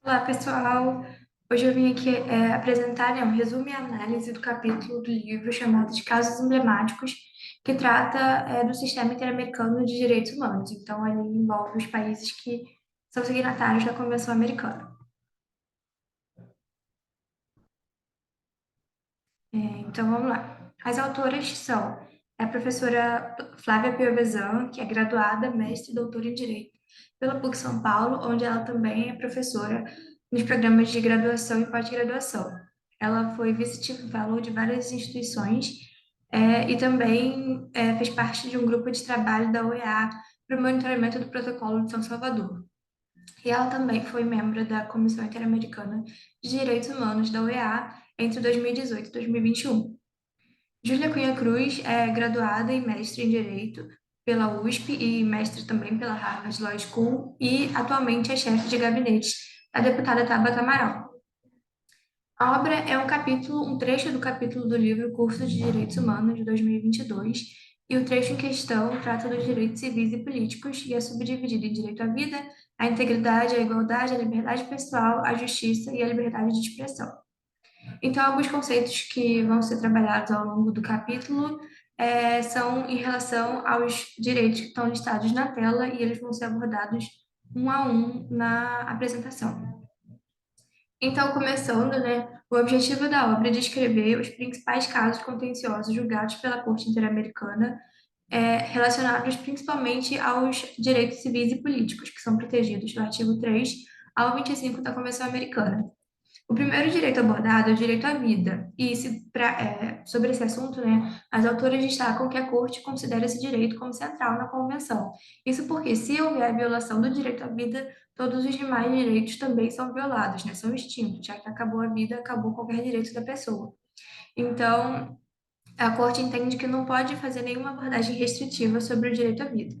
Olá, pessoal. Hoje eu vim aqui apresentar, um resumo e análise do capítulo do livro chamado de Casos Emblemáticos, que trata do sistema interamericano de direitos humanos. Então, ele envolve os países que são signatários da Convenção Americana. Então, vamos lá. As autoras são a professora Flávia Piovesan, que é graduada, mestre e doutora em Direito pela PUC São Paulo, onde ela também é professora nos programas de graduação e pós-graduação. Ela foi Visiting Fellow de várias instituições e também fez parte de um grupo de trabalho da OEA para o monitoramento do Protocolo de São Salvador. E ela também foi membro da Comissão Interamericana de Direitos Humanos da OEA entre 2018 e 2021. Júlia Cunha Cruz é graduada e mestre em Direito pela USP e mestre também pela Harvard Law School e atualmente é chefe de gabinete da deputada Tabata Amaral. A obra é um trecho do capítulo do livro Curso de Direitos Humanos de 2022, e o trecho em questão trata dos direitos civis e políticos e é subdividido em direito à vida, à integridade, à igualdade, à liberdade pessoal, à justiça e à liberdade de expressão. Então, alguns conceitos que vão ser trabalhados ao longo do capítulo são em relação aos direitos que estão listados na tela e eles vão ser abordados um a um na apresentação. Então, começando, né, o objetivo da obra é descrever os principais casos contenciosos julgados pela Corte Interamericana, relacionados principalmente aos direitos civis e políticos, que são protegidos do artigo 3 ao 25 da Convenção Americana. O primeiro direito abordado é o direito à vida, e sobre esse assunto, né, as autoras destacam que a Corte considera esse direito como central na Convenção. Isso porque, se houver violação do direito à vida, todos os demais direitos também são violados, né, são extintos, já que acabou a vida, acabou qualquer direito da pessoa. Então, a Corte entende que não pode fazer nenhuma abordagem restritiva sobre o direito à vida.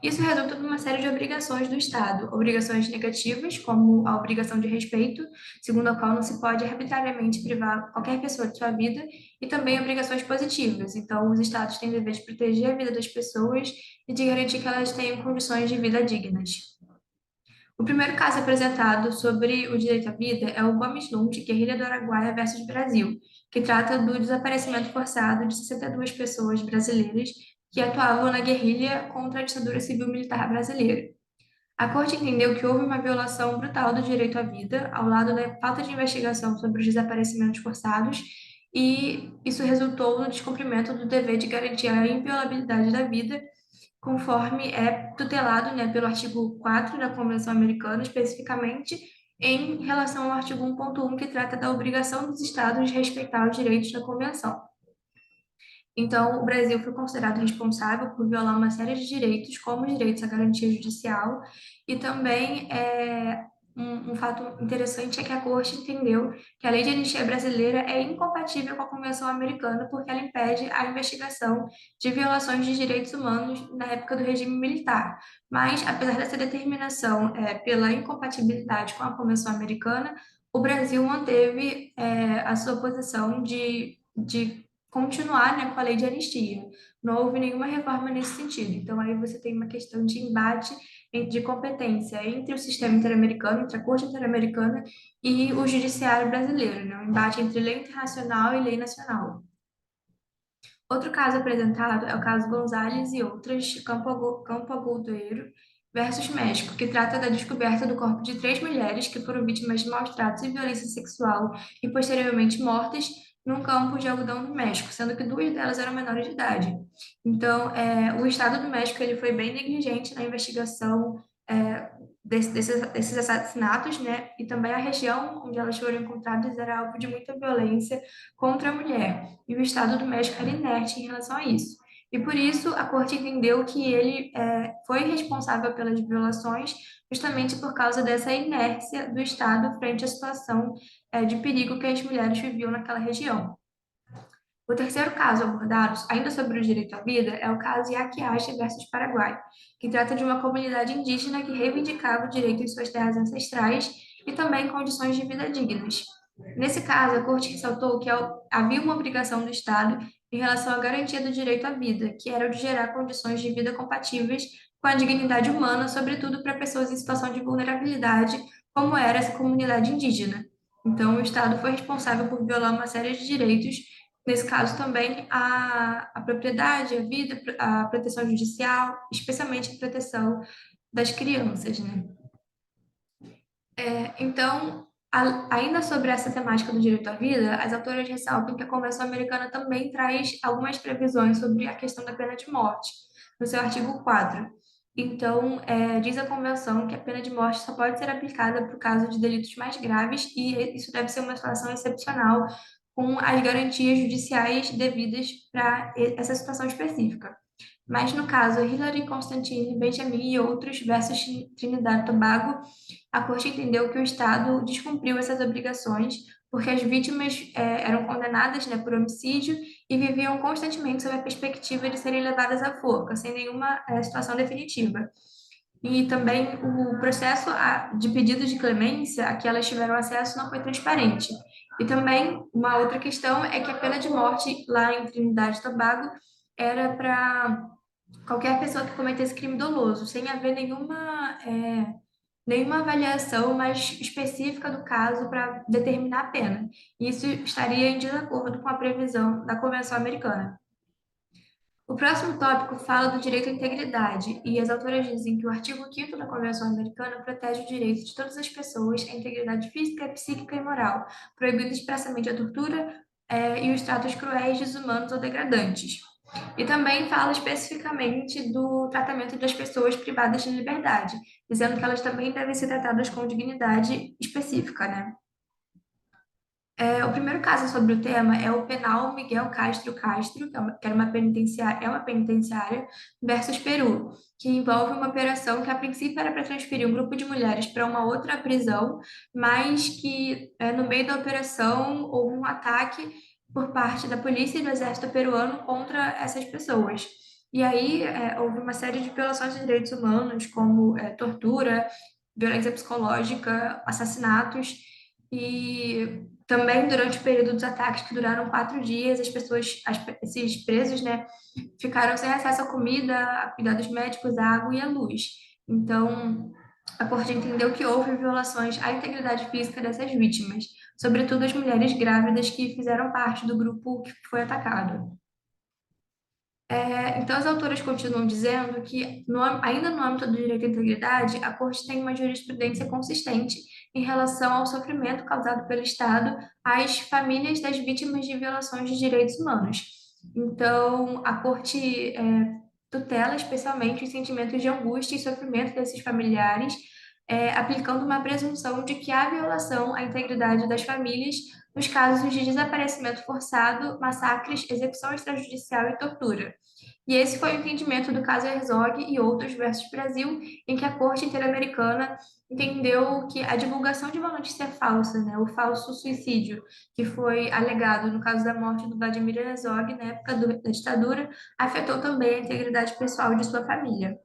Isso resulta numa série de obrigações do Estado, obrigações negativas, como a obrigação de respeito, segundo a qual não se pode arbitrariamente privar qualquer pessoa de sua vida, e também obrigações positivas. Então, os Estados têm o dever de proteger a vida das pessoas e de garantir que elas tenham condições de vida dignas. O primeiro caso apresentado sobre o direito à vida é o Gomes Lund, Guerrilha do Araguaia versus Brasil, que trata do desaparecimento forçado de 62 pessoas brasileiras que atuavam na guerrilha contra a ditadura civil-militar brasileira. A Corte entendeu que houve uma violação brutal do direito à vida, ao lado da falta de investigação sobre os desaparecimentos forçados, e isso resultou no descumprimento do dever de garantir a inviolabilidade da vida, conforme é tutelado, né, pelo artigo 4 da Convenção Americana, especificamente em relação ao artigo 1.1, que trata da obrigação dos Estados de respeitar os direitos da Convenção. Então, o Brasil foi considerado responsável por violar uma série de direitos, como os direitos à garantia judicial, e também um fato interessante é que a Corte entendeu que a lei de anistia brasileira é incompatível com a Convenção Americana, porque ela impede a investigação de violações de direitos humanos na época do regime militar. Mas, apesar dessa determinação pela incompatibilidade com a Convenção Americana, o Brasil manteve a sua posição de continuar, né, com a lei de anistia. Não houve nenhuma reforma nesse sentido. Então, aí você tem uma questão de embate de competência entre o sistema interamericano, entre a Corte Interamericana e o judiciário brasileiro, né? Um embate entre lei internacional e lei nacional. Outro caso apresentado é o caso Gonzalez e outras Campo Agudoeiro versus México, que trata da descoberta do corpo de três mulheres que foram vítimas de maus tratos e violência sexual e posteriormente mortas num campo de algodão no México, sendo que duas delas eram menores de idade. Então, o Estado do México ele foi bem negligente na investigação desses assassinatos, né? E também a região onde elas foram encontradas era alvo de muita violência contra a mulher, e o Estado do México era inerte em relação a isso. E por isso a corte entendeu que ele foi responsável pelas violações, justamente por causa dessa inércia do Estado frente à situação de perigo que as mulheres viviam naquela região. O terceiro caso abordado, ainda sobre o direito à vida, é o caso Yaquiacha versus Paraguai, que trata de uma comunidade indígena que reivindicava o direito em suas terras ancestrais e também condições de vida dignas. Nesse caso, a Corte ressaltou que havia uma obrigação do Estado em relação à garantia do direito à vida, que era o de gerar condições de vida compatíveis com a dignidade humana, sobretudo para pessoas em situação de vulnerabilidade, como era essa comunidade indígena. Então, o Estado foi responsável por violar uma série de direitos, nesse caso também a propriedade, a vida, a proteção judicial, especialmente a proteção das crianças, né? Então, ainda sobre essa temática do direito à vida, as autoras ressaltam que a Convenção Americana também traz algumas previsões sobre a questão da pena de morte, no seu artigo 4. Então, diz a Convenção que a pena de morte só pode ser aplicada para o caso de delitos mais graves e isso deve ser uma situação excepcional, com as garantias judiciais devidas para essa situação específica. Mas no caso Hillary Constantine, Benjamin e outros versus Trinidad e Tobago, a Corte entendeu que o Estado descumpriu essas obrigações porque as vítimas eram condenadas, né, por homicídio e viviam constantemente sob a perspectiva de serem levadas à forca, sem nenhuma situação definitiva. E também o processo de pedido de clemência a que elas tiveram acesso não foi transparente. E também uma outra questão é que a pena de morte lá em Trinidad e Tobago era para qualquer pessoa que cometesse crime doloso, sem haver nenhuma avaliação mais específica do caso para determinar a pena. Isso estaria em desacordo com a previsão da Convenção Americana. O próximo tópico fala do direito à integridade, e as autoras dizem que o artigo 5º da Convenção Americana protege o direito de todas as pessoas à integridade física, psíquica e moral, proibindo expressamente a tortura, e os tratos cruéis, desumanos ou degradantes. E também fala especificamente do tratamento das pessoas privadas de liberdade, dizendo que elas também devem ser tratadas com dignidade específica, né? O primeiro caso sobre o tema é o penal Miguel Castro Castro, que era é uma penitenciária, versus Peru, que envolve uma operação que a princípio era para transferir um grupo de mulheres para uma outra prisão, mas que no meio da operação houve um ataque por parte da polícia e do exército peruano contra essas pessoas. E aí houve uma série de violações de direitos humanos, como tortura, violência psicológica, assassinatos, e também durante o período dos ataques, que duraram 4 dias, esses presos, né, ficaram sem acesso à comida, a cuidados médicos, à água e à luz. Então, a corte entendeu que houve violações à integridade física dessas vítimas, sobretudo as mulheres grávidas que fizeram parte do grupo que foi atacado. Então, as autoras continuam dizendo que, ainda no âmbito do direito à integridade, a Corte tem uma jurisprudência consistente em relação ao sofrimento causado pelo Estado às famílias das vítimas de violações de direitos humanos. Então, a Corte tutela especialmente os sentimentos de angústia e sofrimento desses familiares, aplicando uma presunção de que há violação à integridade das famílias nos casos de desaparecimento forçado, massacres, execução extrajudicial e tortura. E esse foi o entendimento do caso Herzog e outros versus Brasil, em que a Corte Interamericana entendeu que a divulgação de uma notícia falsa, né, o falso suicídio, que foi alegado no caso da morte do Vladimir Herzog na época da ditadura, afetou também a integridade pessoal de sua família.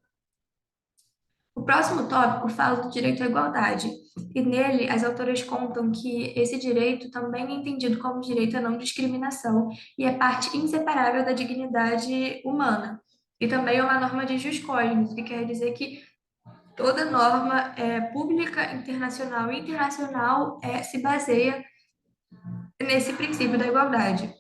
O próximo tópico fala do direito à igualdade, e nele as autoras contam que esse direito também é entendido como direito à não discriminação e é parte inseparável da dignidade humana. E também é uma norma de jus cogens, que quer dizer que toda norma pública, internacional e internacional se baseia nesse princípio da igualdade.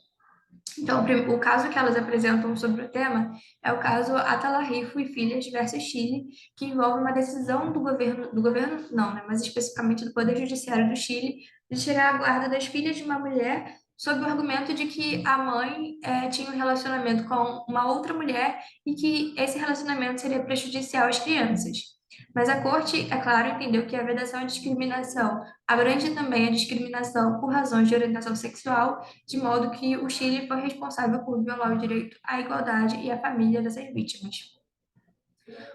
Então, o caso que elas apresentam sobre o tema é o caso Atalarico e Filhas versus Chile, que envolve uma decisão do governo não, né, mas especificamente do Poder Judiciário do Chile, de tirar a guarda das filhas de uma mulher sob o argumento de que a mãe tinha um relacionamento com uma outra mulher e que esse relacionamento seria prejudicial às crianças. Mas a corte, é claro, entendeu que a vedação à discriminação abrange também a discriminação por razões de orientação sexual, de modo que o Chile foi responsável por violar o direito à igualdade e à família dessas vítimas.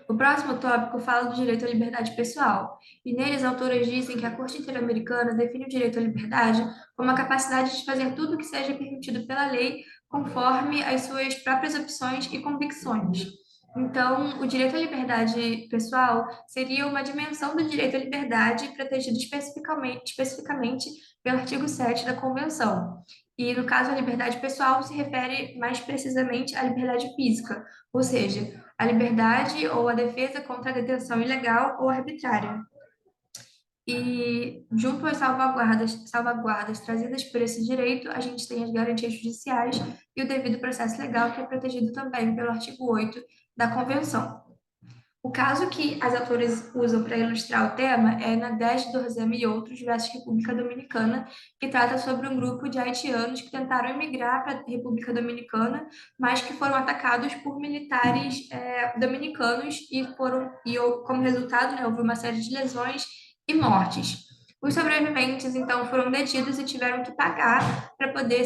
O próximo tópico fala do direito à liberdade pessoal, e nele as autoras dizem que a Corte Interamericana define o direito à liberdade como a capacidade de fazer tudo o que seja permitido pela lei, conforme as suas próprias opções e convicções. Então, o direito à liberdade pessoal seria uma dimensão do direito à liberdade protegido especificamente pelo artigo 7 da Convenção. E, no caso, a liberdade pessoal se refere mais precisamente à liberdade física, ou seja, a liberdade ou a defesa contra a detenção ilegal ou arbitrária. E, junto às salvaguardas trazidas por esse direito, a gente tem as garantias judiciais e o devido processo legal, que é protegido também pelo artigo 8 da Convenção. O caso que as autoras usam para ilustrar o tema é na 10 do Rosema e outros versus República Dominicana, que trata sobre um grupo de haitianos que tentaram emigrar para a República Dominicana, mas que foram atacados por militares dominicanos como resultado, né, houve uma série de lesões e mortes. Os sobreviventes, então, foram detidos e tiveram que pagar para poder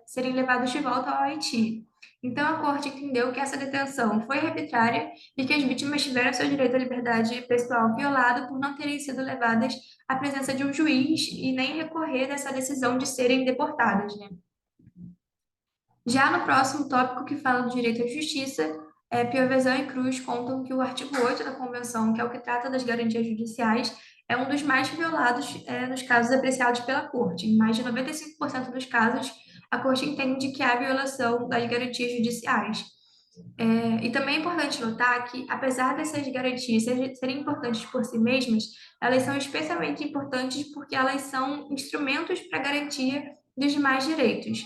serem levados de volta ao Haiti. Então, a corte entendeu que essa detenção foi arbitrária e que as vítimas tiveram seu direito à liberdade pessoal violado por não terem sido levadas à presença de um juiz e nem recorrer dessa decisão de serem deportadas, né? Já no próximo tópico, que fala do direito à justiça, Piovesan e Cruz contam que o artigo 8 da Convenção, que é o que trata das garantias judiciais, é um dos mais violados nos casos apreciados pela Corte. Em mais de 95% dos casos, a Corte entende que há violação das garantias judiciais. E também é importante notar que, apesar dessas garantias serem importantes por si mesmas, elas são especialmente importantes porque elas são instrumentos para a garantia dos demais direitos.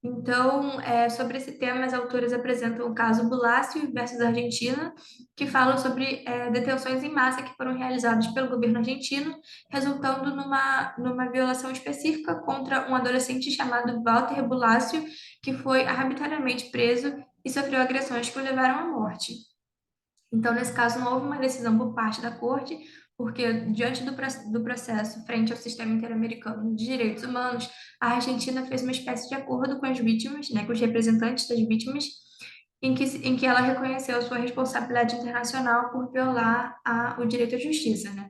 Então, sobre esse tema, as autoras apresentam o caso Bulácio versus Argentina, que falam sobre detenções em massa que foram realizadas pelo governo argentino, resultando numa violação específica contra um adolescente chamado Walter Bulácio, que foi arbitrariamente preso e sofreu agressões que o levaram à morte. Então, nesse caso, não houve uma decisão por parte da Corte, porque, diante do processo frente ao sistema interamericano de direitos humanos, a Argentina fez uma espécie de acordo com as vítimas, né, com os representantes das vítimas, em que ela reconheceu a sua responsabilidade internacional por violar o direito à justiça, né?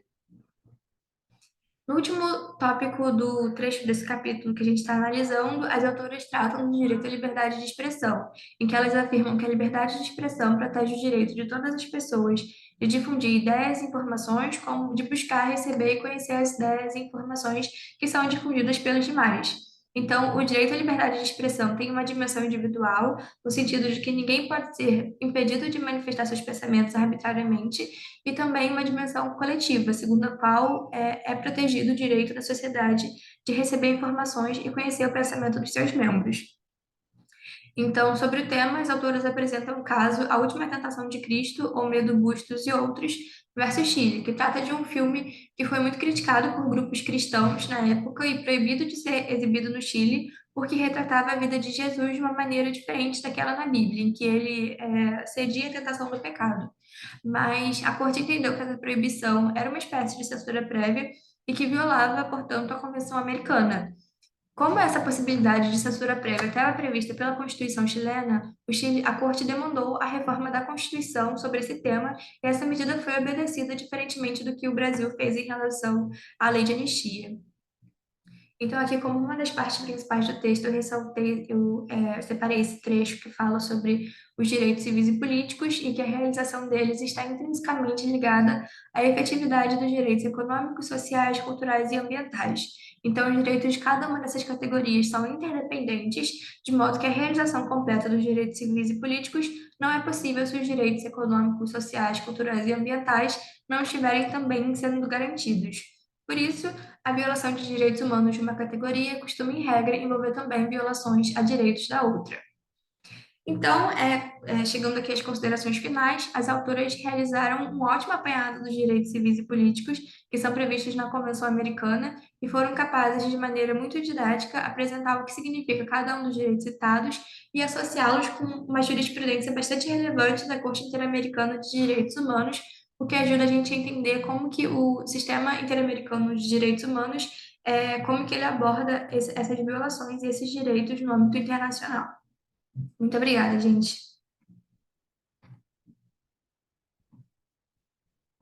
No último tópico do trecho desse capítulo que a gente está analisando, as autoras tratam do direito à liberdade de expressão, em que elas afirmam que a liberdade de expressão protege o direito de todas as pessoas de difundir ideias e informações, como de buscar, receber e conhecer as ideias e informações que são difundidas pelos demais. Então, o direito à liberdade de expressão tem uma dimensão individual, no sentido de que ninguém pode ser impedido de manifestar seus pensamentos arbitrariamente, e também uma dimensão coletiva, segundo a qual é protegido o direito da sociedade de receber informações e conhecer o pensamento dos seus membros. Então, sobre o tema, as autoras apresentam o caso A Última Tentação de Cristo, ou Medo, Bustos e Outros, versus Chile, que trata de um filme que foi muito criticado por grupos cristãos na época e proibido de ser exibido no Chile, porque retratava a vida de Jesus de uma maneira diferente daquela na Bíblia, em que ele cedia à tentação do pecado. Mas a corte entendeu que essa proibição era uma espécie de censura prévia e que violava, portanto, a Convenção Americana. Como essa possibilidade de censura prévia estava prevista pela Constituição chilena, a Corte demandou a reforma da Constituição sobre esse tema, e essa medida foi obedecida, diferentemente do que o Brasil fez em relação à lei de anistia. Então, aqui, como uma das partes principais do texto, eu separei esse trecho que fala sobre os direitos civis e políticos e que a realização deles está intrinsecamente ligada à efetividade dos direitos econômicos, sociais, culturais e ambientais. Então, os direitos de cada uma dessas categorias são interdependentes, de modo que a realização completa dos direitos civis e políticos não é possível se os direitos econômicos, sociais, culturais e ambientais não estiverem também sendo garantidos. Por isso, a violação de direitos humanos de uma categoria costuma, em regra, envolver também violações a direitos da outra. Então, chegando aqui às considerações finais, as autoras realizaram um ótimo apanhado dos direitos civis e políticos que são previstos na Convenção Americana e foram capazes, de maneira muito didática, apresentar o que significa cada um dos direitos citados e associá-los com uma jurisprudência bastante relevante da Corte Interamericana de Direitos Humanos, o que ajuda a gente a entender como que o sistema interamericano de direitos humanos, como que ele aborda essas violações e esses direitos no âmbito internacional. Muito obrigada, gente.